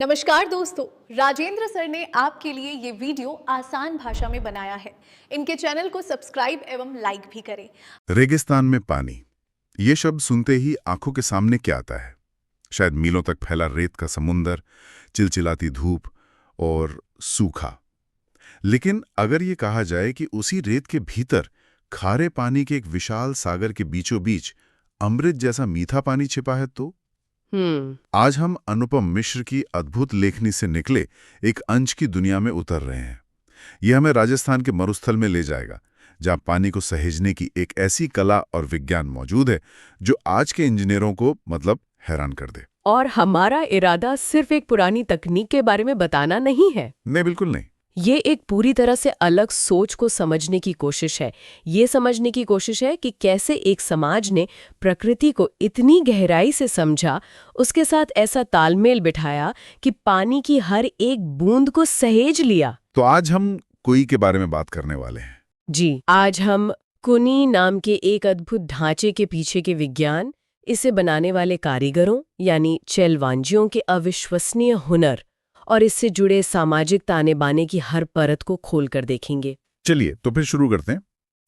नमस्कार दोस्तों, राजेंद्र सर ने आपके लिए ये वीडियो आसान भाषा में बनाया है। इनके चैनल को सब्सक्राइब एवं लाइक भी करें। रेगिस्तान में पानी, ये शब्द सुनते ही आंखों के सामने क्या आता है? शायद मीलों तक फैला रेत का समुंदर, चिलचिलाती धूप और सूखा। लेकिन अगर ये कहा जाए कि उसी रेत के भीतर खारे पानी के एक विशाल सागर के बीचों बीच अमृत जैसा मीठा पानी छिपा है, तो आज हम अनुपम मिश्र की अद्भुत लेखनी से निकले एक अंश की दुनिया में उतर रहे हैं। यह हमें राजस्थान के मरुस्थल में ले जाएगा, जहां पानी को सहेजने की एक ऐसी कला और विज्ञान मौजूद है जो आज के इंजीनियरों को हैरान कर दे। और हमारा इरादा सिर्फ एक पुरानी तकनीक के बारे में बताना नहीं है। नहीं, बिल्कुल नहीं। ये एक पूरी तरह से अलग सोच को समझने की कोशिश है। ये समझने की कोशिश है कि कैसे एक समाज ने प्रकृति को इतनी गहराई से समझा, उसके साथ ऐसा तालमेल बिठाया कि पानी की हर एक बूंद को सहेज लिया। तो आज हम कुई के बारे में बात करने वाले हैं। जी, आज हम कुनी नाम के एक अद्भुत ढांचे के पीछे के विज्ञान, इसे बनाने वाले कारीगरों यानी चेलवांजियों के अविश्वसनीय हुनर और इससे जुड़े सामाजिक ताने बाने की हर परत को खोलकर देखेंगे। चलिए तो फिर शुरू करते हैं।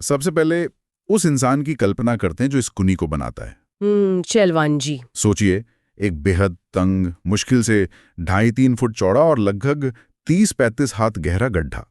सबसे पहले उस इंसान की कल्पना करते हैं जो इस कुनी को बनाता है। चेलवांजी। सोचिए, एक बेहद तंग, मुश्किल से 2.5-3 फुट चौड़ा और लगभग 30-35 हाथ गहरा गड्ढा,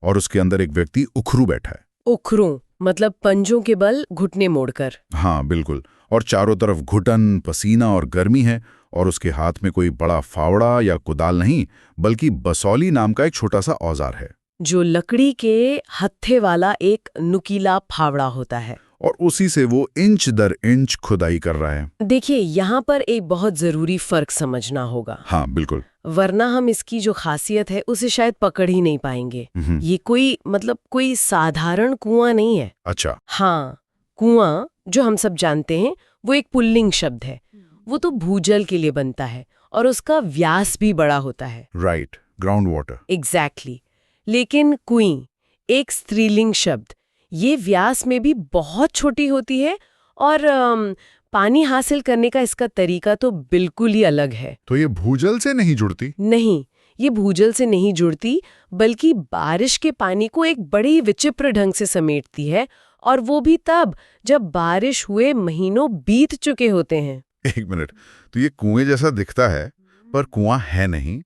और उसके अंदर एक व्यक्ति उखरू बैठा है। उखरू मतलब पंजों के बल घुटने मोड़कर। हाँ बिल्कुल। और चारों तरफ घुटन, पसीना और गर्मी है, और उसके हाथ में कोई बड़ा फावड़ा या कुदाल नहीं, बल्कि बसौली नाम का एक छोटा सा औजार है, जो लकड़ी के हत्थे वाला एक नुकीला फावड़ा होता है। और उसी से वो इंच दर इंच खुदाई कर रहा है। देखिए, यहाँ पर एक बहुत जरूरी फर्क समझना होगा। हाँ बिल्कुल। वरना हम इसकी जो खासियत है उसे शायद पकड़ ही नहीं पाएंगे। ये कोई साधारण कुआं नहीं है। अच्छा। हाँ, कुआं जो हम सब जानते हैं वो एक पुल्लिंग शब्द है। वो तो भूजल के लिए बनता है और उसका व्यास भी बड़ा होता है। Right, ground water. एग्जैक्टली। लेकिन कुई एक स्त्रीलिंग शब्द, ये व्यास में भी बहुत छोटी होती है और पानी हासिल करने का इसका तरीका तो बिल्कुल ही अलग है। तो ये भूजल से नहीं जुड़ती? नहीं, ये भूजल से नहीं जुड़ती, बल्कि बारिश के पानी को एक बड़े विचित्र ढंग से समेटती है, और वो भी तब जब बारिश हुए महीनों बीत चुके होते हैं। एक मिनट, तो ये कुएं जैसा दिखता है पर कुआं है नहीं,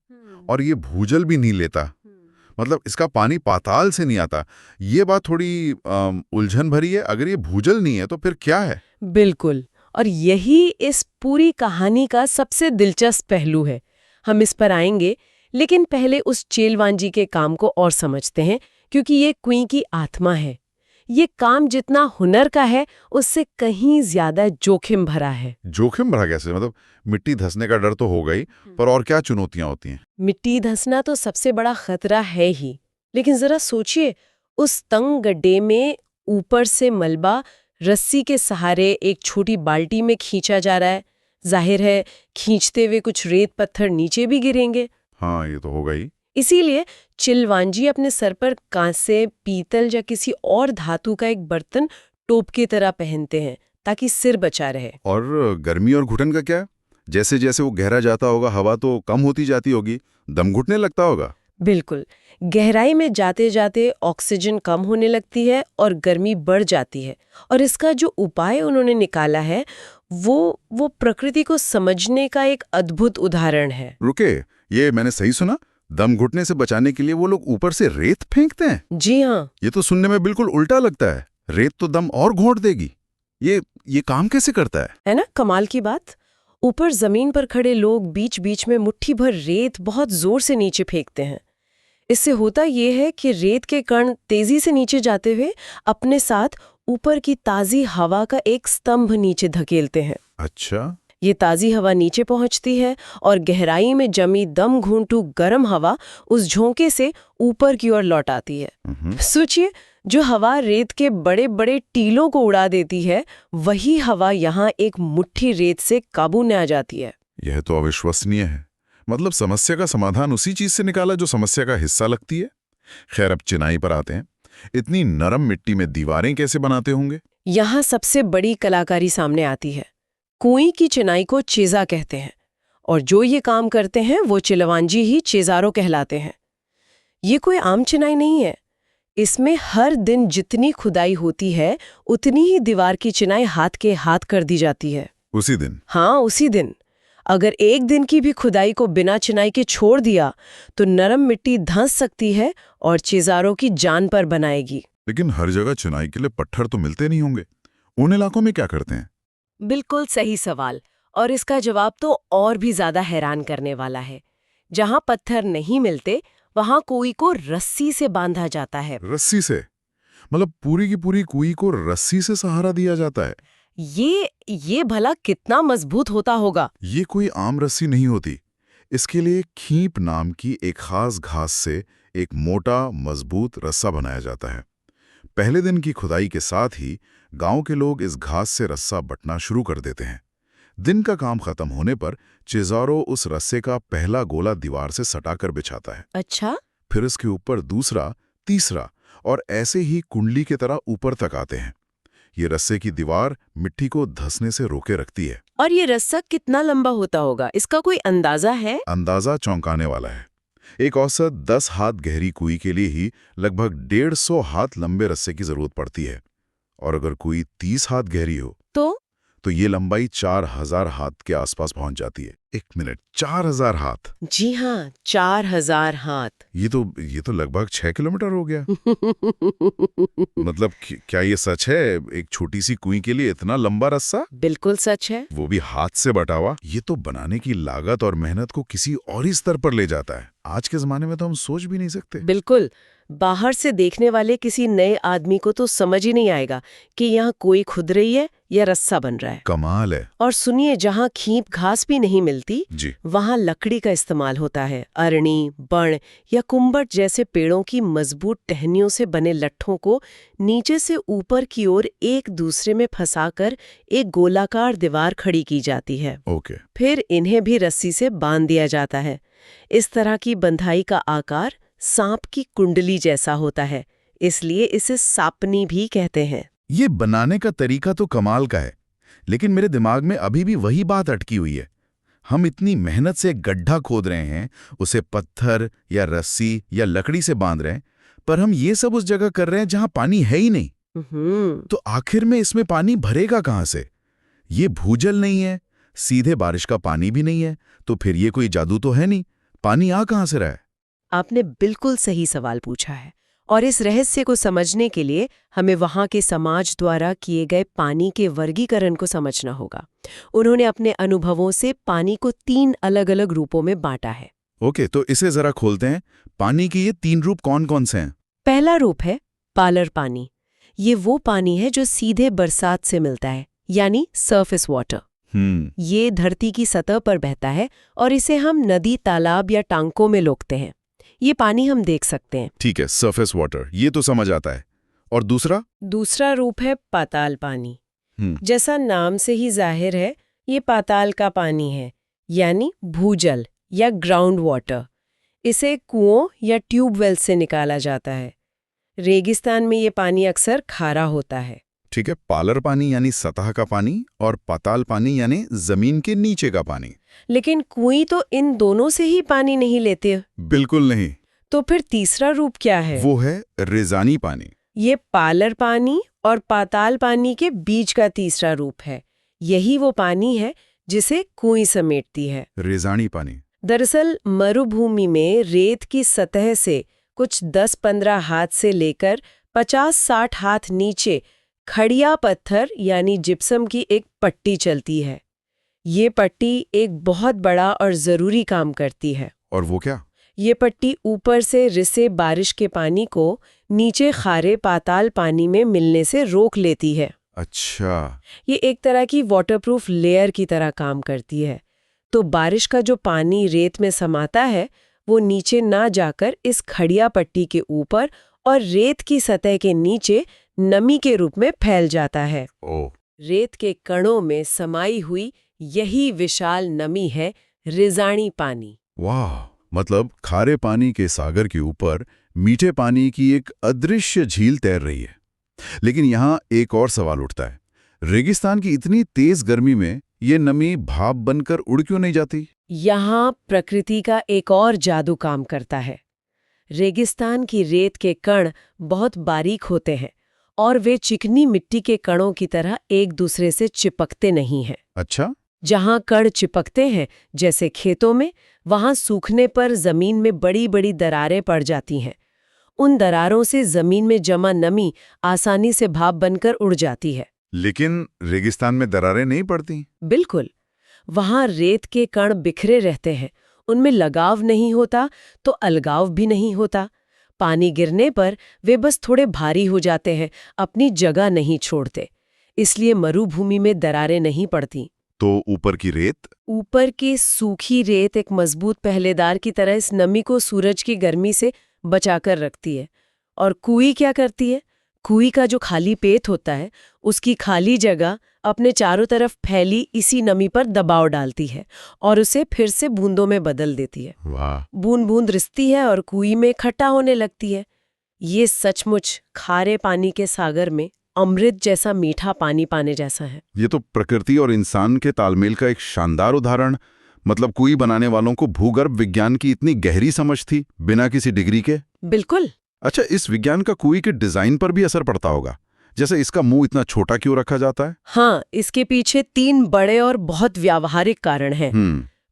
और ये भूजल भी नहीं लेता, मतलब इसका पानी पाताल से नहीं आता। ये बात थोड़ी उलझन भरी है। अगर ये भूजल नहीं है तो फिर क्या है? बिल्कुल, और यही इस पूरी कहानी का सबसे दिलचस्प पहलू है। हम इस पर आएंगे, लेकिन पहले उस चेलवांजी के काम को और समझते हैं, क्योंकि ये कुई की आत्मा है। ये काम जितना हुनर का है, उससे कहीं ज्यादा जोखिम भरा है। जोखिम भरा कैसे? मतलब मिट्टी धंसने का डर तो होगा ही, पर और क्या चुनौतियां होती हैं? मिट्टी धंसना तो सबसे बड़ा खतरा है ही, लेकिन जरा सोचिए, उस तंग गड्ढे में ऊपर से मलबा रस्सी के सहारे एक छोटी बाल्टी में खींचा जा रहा है। जाहिर है खींचते हुए कुछ रेत पत्थर नीचे भी गिरेंगे। हाँ, ये तो होगा ही। इसीलिए चिलवांजी अपने सर पर कांसे, पीतल या किसी और धातु का एक बर्तन टोप की तरह पहनते हैं, ताकि सिर बचा रहे। और गर्मी और घुटन का क्या? जैसे जैसे वो गहरा जाता होगा, हवा तो कम होती जाती होगी, दम घुटने लगता होगा। बिल्कुल, गहराई में जाते जाते ऑक्सीजन कम होने लगती है और गर्मी बढ़ जाती है। और इसका जो उपाय उन्होंने निकाला है वो प्रकृति को समझने का एक अद्भुत उदाहरण है। रुके, ये मैंने सही सुना? दम घुटने से बचाने के लिए वो लोग ऊपर से रेत फेंकते हैं? जी हाँ। ये तो सुनने में बिल्कुल उल्टा लगता है। रेत तो दम और घोंट देगी। ये काम कैसे करता है ना कमाल की बात? ऊपर जमीन पर खड़े लोग बीच बीच में मुट्ठी भर रेत बहुत जोर से नीचे फेंकते हैं। इससे होता ये है कि रेत के कण तेजी से नीचे जाते हुए अपने साथ ऊपर की ताजी हवा का एक स्तंभ नीचे धकेलते हैं। अच्छा। ये ताजी हवा नीचे पहुंचती है और गहराई में जमी दम घूंटू गर्म हवा उस झोंके से ऊपर की ओर लौट आती है। सोचिए, जो हवा रेत के बड़े बड़े टीलों को उड़ा देती है, वही हवा यहाँ एक मुट्ठी रेत से काबू में आ जाती है। यह तो अविश्वसनीय है। मतलब समस्या का समाधान उसी चीज से निकाला जो समस्या का हिस्सा लगती है। खैर, अब चिनाई पर आते हैं। इतनी नरम मिट्टी में दीवारें कैसे बनाते होंगे? यहाँ सबसे बड़ी कलाकारी सामने आती है। कुई की चिनाई को चेजा कहते हैं, और जो ये काम करते हैं वो चिलवांजी ही चेजारो कहलाते हैं। ये कोई आम चिनाई नहीं है। इसमें हर दिन जितनी खुदाई होती है उतनी ही दीवार की चिनाई हाथ के हाथ कर दी जाती है। उसी दिन? हाँ, उसी दिन। अगर एक दिन की भी खुदाई को बिना चिनाई के छोड़ दिया तो नरम मिट्टी धंस सकती है और चेजारो की जान पर बनाएगी। लेकिन हर जगह चिनाई के लिए पत्थर तो मिलते नहीं होंगे। उन इलाकों में क्या करते हैं? बिल्कुल सही सवाल, और इसका जवाब तो और भी ज्यादा हैरान करने वाला है। जहां पत्थर नहीं मिलते वहां कुई को रस्सी से बांधा जाता है। रस्सी से? मतलब पूरी की पूरी कुई को रस्सी से सहारा दिया जाता है? ये भला कितना मजबूत होता होगा। ये कोई आम रस्सी नहीं होती। इसके लिए खींप नाम की एक खास घास से एक मोटा मजबूत रस्सा बनाया जाता है। पहले दिन की खुदाई के साथ ही गांव के लोग इस घास से रस्सा बटना शुरू कर देते हैं। दिन का काम खत्म होने पर चेजारो उस रस्से का पहला गोला दीवार से सटाकर बिछाता है। अच्छा। फिर इसके ऊपर दूसरा, तीसरा और ऐसे ही कुंडली की तरह ऊपर तक आते हैं। ये रस्से की दीवार मिट्टी को धंसने से रोके रखती है। और ये रस्सा कितना लंबा होता होगा, इसका कोई अंदाजा है? अंदाजा चौंकाने वाला है। एक औसत 10 हाथ गहरी कुई के लिए ही लगभग 150 हाथ लंबे रस्से की जरूरत पड़ती है। और अगर कुई 30 हाथ गहरी हो तो ये लंबाई 4000 हाथ के आसपास पहुंच जाती है। 1 मिनट, 4000 हाथ? जी हाँ, 4000 हाथ। ये तो लगभग 6 किलोमीटर हो गया। मतलब क्या ये सच है? एक छोटी सी कुई के लिए इतना लंबा रस्सा? बिल्कुल सच है। वो भी हाथ से बटा हुआ। ये तो बनाने की लागत और मेहनत को किसी और ही स्तर पर ले जाता है। आज के जमाने में तो हम सोच भी नहीं सकते। बिल्कुल। बाहर से देखने वाले किसी नए आदमी को तो समझ ही नहीं आएगा कि यहाँ कोई खुद रही है या रस्सा बन रहा है। कमाल है। और सुनिए, जहाँ खींप घास भी नहीं मिलती जी, वहाँ लकड़ी का इस्तेमाल होता है। अरणी, बण या कुंबट जैसे पेड़ों की मजबूत टहनियों से बने लट्ठों को नीचे से ऊपर की ओर एक दूसरे में फंसाकर एक गोलाकार दीवार खड़ी की जाती है। ओके। फिर इन्हें भी रस्सी से बांध दिया जाता है। इस तरह की बंधाई का आकार सांप की कुंडली जैसा होता है, इसलिए इसे सापनी भी कहते हैं। ये बनाने का तरीका तो कमाल का है, लेकिन मेरे दिमाग में अभी भी वही बात अटकी हुई है। हम इतनी मेहनत से गड्ढा खोद रहे हैं, उसे पत्थर या रस्सी या लकड़ी से बांध रहे हैं, पर हम ये सब उस जगह कर रहे हैं जहां पानी है ही नहीं। तो आखिर में इसमें पानी भरेगा कहां से? ये भूजल नहीं है, सीधे बारिश का पानी भी नहीं है, तो फिर ये कोई जादू तो है नहीं। पानी आ कहां से रहा है? आपने बिल्कुल सही सवाल पूछा है, और इस रहस्य को समझने के लिए हमें वहां के समाज द्वारा किए गए पानी के वर्गीकरण को समझना होगा। उन्होंने अपने अनुभवों से पानी को 3 अलग-अलग रूपों में बांटा है। ओके, तो इसे जरा खोलते हैं। पानी के ये 3 रूप कौन-कौन से हैं? पहला रूप है पालर पानी। ये वो पानी है जो सीधे बरसात से मिलता है, यानी सरफेस वाटर। ये धरती की सतह पर बहता है और इसे हम नदी, तालाब या टांकों में लोकते हैं। ये पानी हम देख सकते हैं। ठीक है, सरफेस वाटर, ये तो समझ आता है। और दूसरा रूप है पाताल पानी। जैसा नाम से ही जाहिर है, ये पाताल का पानी है, यानी भूजल या ग्राउंड वाटर। इसे कुओं या ट्यूबवेल से निकाला जाता है। रेगिस्तान में ये पानी अक्सर खारा होता है। ठीक है, पालर पानी यानी सतह का पानी और पाताल पानी यानी जमीन के नीचे का पानी। लेकिन कुएं तो इन दोनों से ही पानी नहीं लेते। बिल्कुल नहीं। तो फिर तीसरा रूप क्या है? वो है रेजानी पानी। ये पालर पानी और पाताल पानी के बीच का तीसरा रूप है। यही वो पानी है जिसे कुएं समेटती है। रेजानी पानी दरअसल मरुभूमि में रेत की सतह से कुछ 10-15 हाथ से लेकर 50-60 हाथ नीचे खड़िया पत्थर यानी जिप्सम की एक पट्टी चलती है। ये पट्टी एक बहुत बड़ा और जरूरी काम करती है। और वो क्या? ये पट्टी ऊपर से रिसे बारिश के पानी को नीचे खारे पाताल पानी में मिलने से रोक लेती है। अच्छा। ये एक तरह की वाटरप्रूफ लेयर की तरह काम करती है। तो बारिश का जो पानी रेत में समाता है वो नीचे ना जाकर इस खड़िया पट्टी के ऊपर और रेत की सतह के नीचे नमी के रूप में फैल जाता है। रेत के कणों में समाई हुई यही विशाल नमी है रेजानी पानी। वाह, मतलब खारे पानी के सागर के ऊपर मीठे पानी की एक अदृश्य झील तैर रही है। लेकिन यहाँ एक और सवाल उठता है। रेगिस्तान की इतनी तेज गर्मी में ये नमी भाप बनकर उड़ क्यों नहीं जाती? यहाँ प्रकृति का एक और जादू काम करता है। रेगिस्तान की रेत के कण बहुत बारीक होते हैं और वे चिकनी मिट्टी के कणों की तरह एक दूसरे से चिपकते नहीं हैं। अच्छा, जहाँ कण चिपकते हैं, जैसे खेतों में, वहाँ सूखने पर जमीन में बड़ी बड़ी दरारें पड़ जाती हैं। उन दरारों से जमीन में जमा नमी आसानी से भाप बनकर उड़ जाती है। लेकिन रेगिस्तान में दरारें नहीं पड़ती। बिल्कुल, वहाँ रेत के कण बिखरे रहते हैं, उनमें लगाव नहीं होता तो अलगाव भी नहीं होता। पानी गिरने पर वे बस थोड़े भारी हो जाते हैं, अपनी जगह नहीं छोड़ते। इसलिए मरुभूमि में दरारें नहीं पड़ती। तो ऊपर की रेत? ऊपर की सूखी रेत एक मजबूत पहलेदार की तरह इस नमी को सूरज की गर्मी से बचाकर रखती है। और कुई क्या करती है? कुई का जो खाली पेट होता है, उसकी खाली जगह अपने चारों तरफ फैली इसी नमी पर दबाव डालती है और उसे फिर से बूंदों में बदल देती है। वाह! बूंद बूंद रिसती है और कुई में इकट्ठा होने लगती है। ये सचमुच खारे पानी के सागर में अमृत जैसा मीठा पानी पाने जैसा है। ये तो प्रकृति और इंसान के तालमेल का एक शानदार उदाहरण। मतलब कुई बनाने वालों को भूगर्भ विज्ञान की इतनी गहरी समझ थी, बिना किसी डिग्री के। बिल्कुल। अच्छा, इस विज्ञान का कुई के डिजाइन पर भी असर पड़ता होगा। जैसे इसका मुंह इतना छोटा क्यों रखा जाता है? हाँ, इसके पीछे 3 बड़े और बहुत व्यावहारिक कारण हैं।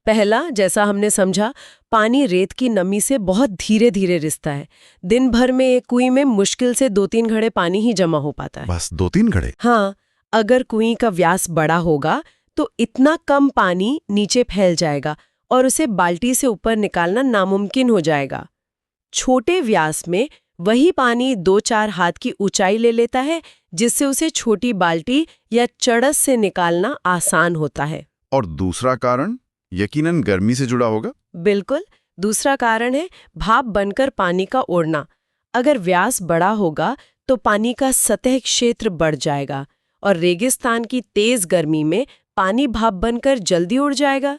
पहला, जैसा हमने समझा, पानी रेत की नमी से बहुत धीरे धीरे रिसता है। दिन भर में एक कुई में मुश्किल से 2-3 घड़े पानी ही जमा हो पाता है। बस 2-3 घड़े? हाँ, अगर कुई का व्यास बड़ा होगा तो इतना कम पानी नीचे फैल जाएगा और उसे बाल्टी से ऊपर निकालना नामुमकिन हो जाएगा। छोटे व्यास में वही पानी 2-4 हाथ की ऊंचाई ले लेता है, जिससे उसे छोटी बाल्टी या चड़स से निकालना आसान होता है। और दूसरा कारण यकीनन गर्मी से जुड़ा होगा। बिल्कुल, दूसरा कारण है भाप बनकर पानी का उड़ना। अगर व्यास बड़ा होगा तो पानी का सतह क्षेत्र बढ़ जाएगा और रेगिस्तान की तेज गर्मी में पानी भाप बनकर जल्दी उड़ जाएगा।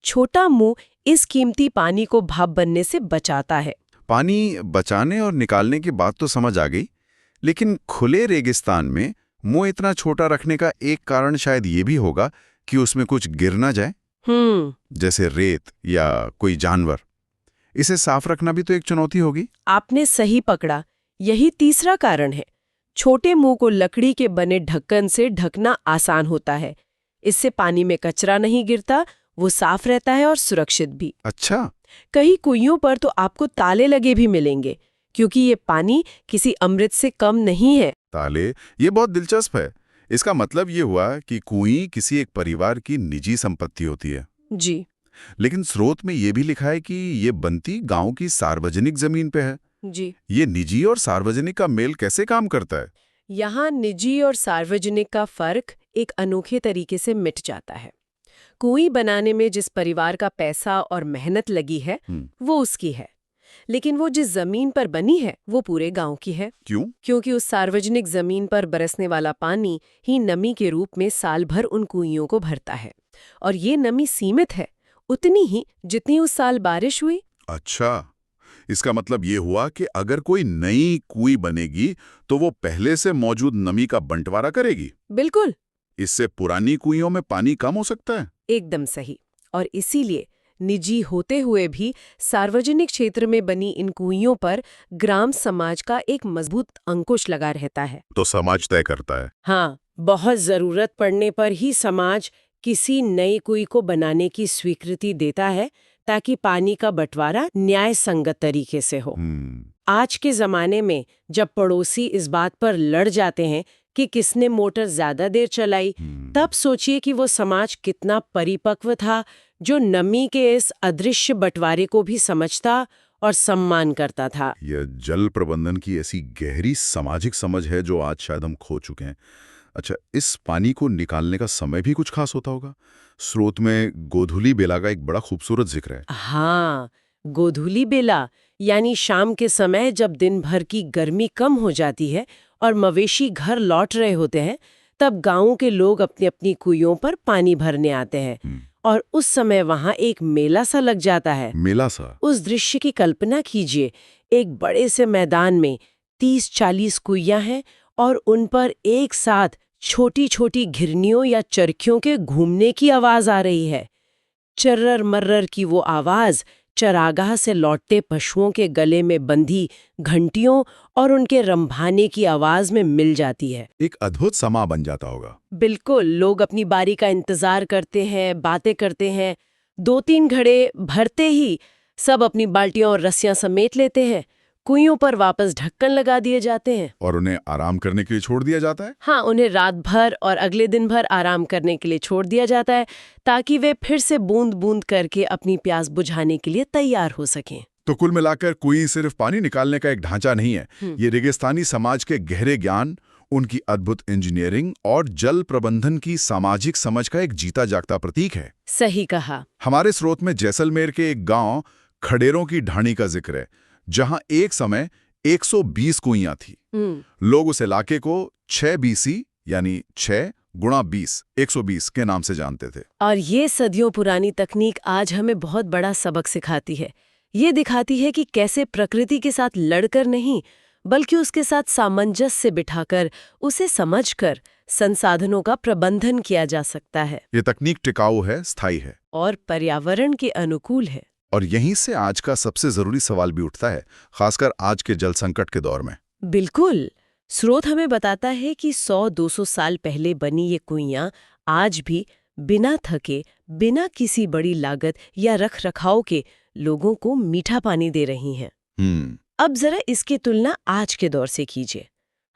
छोटा मुंह इस कीमती पानी को भाप बनने से बचाता है। पानी बचाने और निकालने की बात तो समझ आ गई, लेकिन खुले रेगिस्तान में मुंह इतना छोटा रखने का एक कारण शायद ये भी होगा कि उसमें कुछ गिर ना जाए, जैसे रेत या कोई जानवर। इसे साफ रखना भी तो एक चुनौती होगी। आपने सही पकड़ा, यही तीसरा कारण है। छोटे मुंह को लकड़ी के बने ढक्कन से ढकना आसान होता है। इससे पानी में कचरा नहीं गिरता, वो साफ रहता है और सुरक्षित भी। अच्छा। कई कुइयों पर तो आपको ताले लगे भी मिलेंगे, क्योंकि ये पानी किसी अमृत से कम नहीं है। ताले? ये बहुत दिलचस्प है। इसका मतलब ये हुआ कि कुई किसी एक परिवार की निजी संपत्ति होती है। जी। लेकिन स्रोत में ये भी लिखा है कि ये बनती गांव की सार्वजनिक जमीन पे है। जी। ये निजी और सार्वजनिक का मेल कैसे काम करता है? यहाँ निजी और सार्वजनिक का फर्क एक अनोखे तरीके से मिट जाता है। कुई बनाने में जिस परिवार का पैसा और मेहनत लगी है, वो उसकी है। लेकिन वो जिस जमीन पर बनी है, वो पूरे गांव की है। क्यों? क्योंकि उस सार्वजनिक जमीन पर बरसने वाला पानी ही नमी के रूप में साल भर उन कुइयों को भरता है। और ये नमी सीमित है, उतनी ही जितनी उस साल बारिश हुई। अच्छा, इसका मतलब ये हुआ कि अगर कोई नई कुई बनेगी तो वो पहले से मौजूद नमी का बंटवारा करेगी। बिल्कुल। इससे पुरानी कुइयों में पानी कम हो सकता है। एकदम सही। और इसीलिए निजी होते हुए भी सार्वजनिक क्षेत्र में बनी इन कुइयों पर ग्राम समाज का एक मजबूत अंकुश लगा रहता है। तो समाज तय करता है। हाँ, बहुत जरूरत पड़ने पर ही समाज किसी नई कुई को बनाने की स्वीकृति देता है, ताकि पानी का बंटवारा न्याय संगत तरीके से हो। आज के जमाने में जब पड़ोसी इस बात पर लड़ जाते हैं कि किसने मोटर ज्यादा देर चलाई, तब सोचिए कि वो समाज कितना परिपक्व था, जो नमी के इस अदृश्य बंटवारे को भी समझता और सम्मान करता था। यह जल प्रबंधन की ऐसी गहरी सामाजिक समझ है जो आज शायद हम खो चुके हैं। अच्छा, इस पानी को निकालने का समय भी कुछ खास होता होगा? स्रोत में गोधूली बेला का एक बड़ा खूबसूरत जिक्र है। हाँ, गोधूली बेला यानी शाम के समय जब दिन भर की गर्मी कम हो जाती है और मवेशी घर लौट रहे होते हैं, तब गांव के लोग अपनी अपनी कुइयों पर पानी भरने आते हैं। और उस समय वहां एक मेला सा लग जाता है। मेला सा? उस दृश्य की कल्पना कीजिए, एक बड़े से मैदान में 30-40 कुइयां हैं और उन पर एक साथ छोटी छोटी घिरनियों या चरखियों के घूमने की आवाज आ रही है। चर्रर मर्रर की वो आवाज चरागाह से लौटते पशुओं के गले में बंधी घंटियों और उनके रंभाने की आवाज में मिल जाती है। एक अद्भुत समा बन जाता होगा। बिल्कुल, लोग अपनी बारी का इंतजार करते हैं, बातें करते हैं। 2-3 घड़े भरते ही सब अपनी बाल्टियां और रस्सियां समेट लेते हैं। कुइयों पर वापस ढक्कन लगा दिए जाते हैं। और उन्हें आराम करने के लिए छोड़ दिया जाता है। हाँ, उन्हें रात भर और अगले दिन भर आराम करने के लिए छोड़ दिया जाता है, ताकि वे फिर से बूंद बूंद करके अपनी प्यास बुझाने के लिए तैयार हो सकें। तो कुल मिलाकर कुई सिर्फ पानी निकालने का एक ढांचा नहीं है। ये रेगिस्तानी समाज के गहरे ज्ञान, उनकी अद्भुत इंजीनियरिंग और जल प्रबंधन की सामाजिक समझ का एक जीता जागता प्रतीक है। सही कहा। हमारे स्रोत में जैसलमेर के एक गांव खडेरों की ढाणी का जिक्र है, जहां एक समय 120 कुइयां थी। लोग उस इलाके को 6 BC यानी 6 गुणा 20 120 के नाम से जानते थे। और ये सदियों पुरानी तकनीक आज हमें बहुत बड़ा सबक सिखाती है। ये दिखाती है कि कैसे प्रकृति के साथ लड़कर नहीं, बल्कि उसके साथ सामंजस्य बिठाकर, उसे समझकर संसाधनों का प्रबंधन किया जा सकता है। ये तकनीक टिकाऊ है, स्थायी है और पर्यावरण के अनुकूल है। और यहीं से आज का सबसे जरूरी सवाल भी उठता है, खासकर आज के जल संकट के दौर में। बिल्कुल। स्रोत हमें बताता है कि 100-200 साल पहले बनी ये कुइयां आज भी बिना थके, बिना किसी बड़ी लागत या रख रखाव के लोगों को मीठा पानी दे रही हैं। अब जरा इसकी तुलना आज के दौर से कीजिए।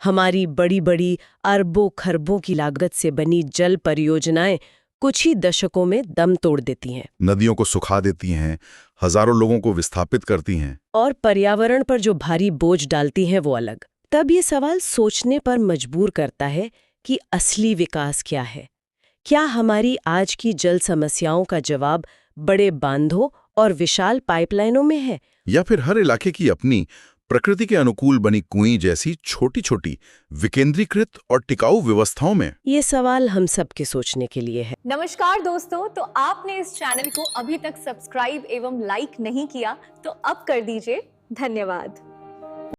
हमारी बड़ी बड़ी अरबों खरबों की लागत से बनी जल परियोजनाएं कुछ ही दशकों में दम तोड़ देती हैं। नदियों को सुखा देती हैं, हजारों लोगों को विस्थापित करती हैं। और पर्यावरण पर जो भारी बोझ डालती हैं वो अलग। तब ये सवाल सोचने पर मजबूर करता है कि असली विकास क्या है? क्या हमारी आज की जल समस्याओं का जवाब बड़े बांधों और विशाल पाइपलाइनों में है, या फिर हर इलाके की अपनी प्रकृति के अनुकूल बनी कुएं जैसी छोटी-छोटी विकेंद्रीकृत और टिकाऊ व्यवस्थाओं में? ये सवाल हम सबके सोचने के लिए है। नमस्कार दोस्तों, तो आपने इस चैनल को अभी तक सब्सक्राइब एवं लाइक नहीं किया तो अब कर दीजिए। धन्यवाद।